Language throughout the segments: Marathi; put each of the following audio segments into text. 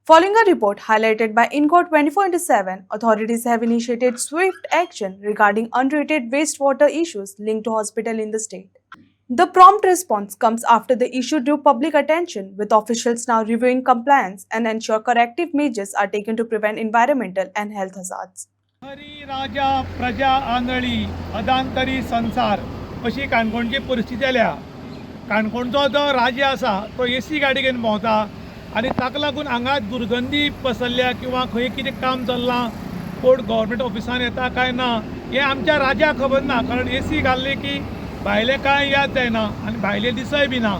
Following a report highlighted by INCO 24/7, authorities have initiated swift action regarding untreated wastewater issues linked to hospital in the state. The prompt response comes after the issue drew public attention, with officials now reviewing compliance and ensure corrective measures are taken to prevent environmental and health hazards. Hari राजा प्रजा आंधळी अदांतरी संसार अशी काणकोणची परिस्थिती जाल्या. काणकोणचो जो राजा आसा तो एसी गाडी घेवन भोंवता आनी ताका लागून हांगा दुर्गंधी पसरल्या किंवा खंय कितें काम चल्लां कोण गव्हर्मेंट ऑफिसान येता काय ना हें आमच्या राजाक खबर ना. कारण एसी घाल्ली की भायले कांय याद जायना आनी भायले दिसय बी ना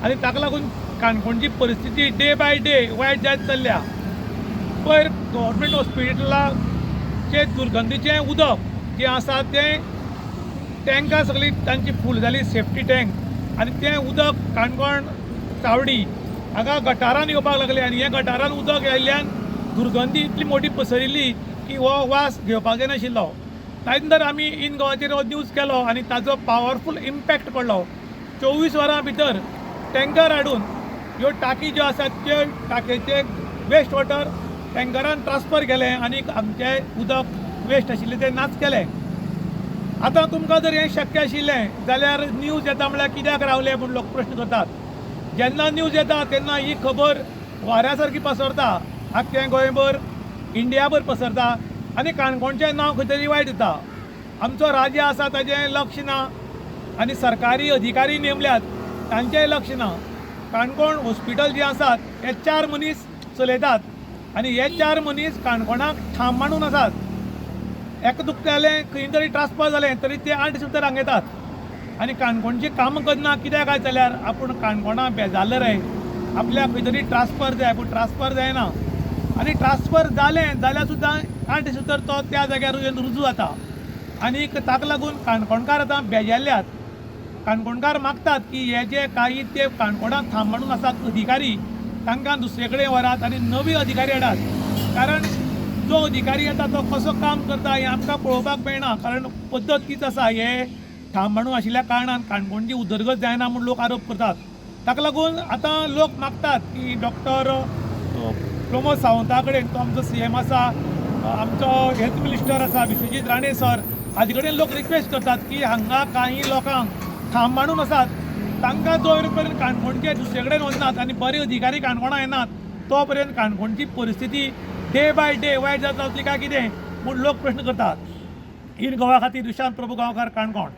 आनी ताका लागून काणकोणची परिस्थिती डे बाय डे वायट जायत चल्ल्या. पयर गव्हर्मेंट हॉस्पिटलाचे दुर्गंधीचें उदक जें आसा तें टँकां सगळीं तांची फूल जाली सेफ्टी टँक आनी तें उदक काणकोण चावडी हांगा गटारान येवपाक लागले आनी हे गटारान उदक आयिल्ल्यान दुर्गंधी इतली मोठी पसरिल्ली की हो वास घेवपाक जायनाशिल्लो. तांदर आमी इन गोवाचेर हो न्यूज केलो आनी ताजो पावरफूल इम्पॅक्ट पडलो. 24 वरां भितर टँकर हाडून ह्यो टाकी ज्यो आसात त्यो टाकयेचे वेस्ट वॉटर टँकरान ट्रान्सफर केले आनी आमचें उदक वेस्ट आशिल्लें तें नाच केलें. आतां तुमकां जर हें शक्य आशिल्लें जाल्यार न्यूज येता म्हळ्यार कित्याक रावले म्हूण लोक प्रश्न करतात. जेन्ना न्यूज येता तेन्ना ही खबर वाऱ्या सारकी पसरता, आख्खें गोंयभर इंडियाभर पसरता आनी काणकोणचें नांव खंय तरी वायट जाता. आमचो राजा आसा ताजें लक्ष ना आनी सरकारी अधिकारी नेमल्यात तांचेंय लक्ष ना. काणकोण हॉस्पिटल जें आसात हे 4 मनीस चलयतात आनी हे 4 मनीस काणकोणाक ठाम मांडून आसात. एका दुखता जालें खंय तरी ट्रान्सफर जालें तरी ते 8 दीस भितर हांगा येतात आनी काणकोणची कामां करना. कित्याक काय जाल्यार आपूण काणकोणा बेजारले रे, आपल्याक खंय तरी ट्रान्सफर जाय पूण ट्रान्सफर जायना आनी ट्रान्सफर जालें जाल्यार सुद्दां 8 दीस भितर तो त्या जाग्यार रुजू जाता. आनीक ताका लागून काणकोणकार आतां बेजारल्यात. काणकोणकार मागतात की हे जे काही ते काणकोणाक थांब मांडून आसात अधिकारी तांकां दुसरे कडेन व्हरात आनी नवे अधिकारी हाडात. कारण जो अधिकारी येता तो कसो काम करता हें आमकां पळोवपाक मेळना. कारण पद्दत तीच आसा, हे ठाम मांडून आशिल्ल्या कारणान काणकोणची उदरगत जायना म्हूण लोक आरोप करतात. ताका लागून आतां लोक मागतात की डॉक्टर प्रमोद सावंता कडेन, तो आमचो CM आसा, आमचो हेल्थ मिनिस्टर आसा विश्वजीत राणे सर, हाजे कडेन लोक रिक्वेस्ट करतात की हांगा काही लोकांक ठाम मांडून आसात तांकां जो पर्यंत काणकोणचे दुसरे कडेन वचनात आनी बरे अधिकारी काणकोणा येनात तो पर्यंत काणकोणची परिस्थिती डे बाय डे वायट जाता वतली काय कितें म्हूण लोक प्रश्न करतात. इन गोवा खातीर दुशांत प्रभू गांवकार, काणकोण.